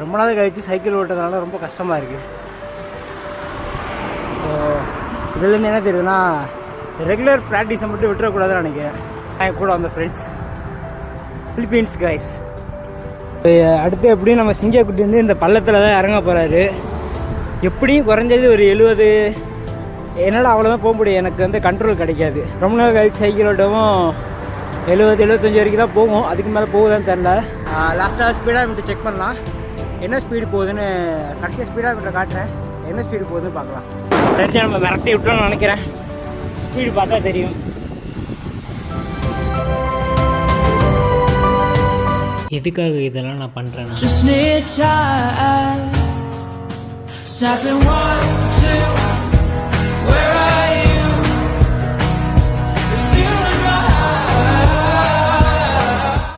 ரொம்ப நாள் கழித்து சைக்கிள் ஓட்டுறதுனால ரொம்ப கஷ்டமாக இருக்குது. ஸோ இதுலேருந்து என்ன தெரியுதுன்னா, ரெகுலர் ப்ராக்டிஸை மட்டும் விட்டுறக்கூடாதுன்னு நினைக்கிறேன். என் கூட வந்த ஃப்ரெண்ட்ஸ் பிலிப்பீன்ஸ் கைஸ். அடுத்து எப்படியும் நம்ம சிங்கக்குட்டி வந்து இந்த பள்ளத்தில் தான் இறங்க போகிறாரு. எப்படியும் குறைஞ்சது ஒரு 70, என்னால் அவ்வளோதான் போக முடியும். எனக்கு வந்து கண்ட்ரோல் கிடைக்காது. ரொம்ப நாள் கழிச்சு சைக்கிள் ஓட்டவும் 70-75 வரைக்கும் தான் போகும். அதுக்கு மேலே போகுதான்னு தெரில. லாஸ்ட்டாக ஸ்பீடாக மீட்டர் செக் பண்ணலாம். என்ன ஸ்பீடு போகுதுன்னு கடைசியாக ஸ்பீடாக மீட்டர் காட்டுறேன். என்ன ஸ்பீடு போகுதுன்னு பார்க்கலாம். தெரிஞ்சு நம்ம விரட்டி விட்டோம்னு நினைக்கிறேன். ஸ்பீடு பார்த்தா தெரியும். எதுக்காக இதெல்லாம் நான் பண்ணுறேன்னா,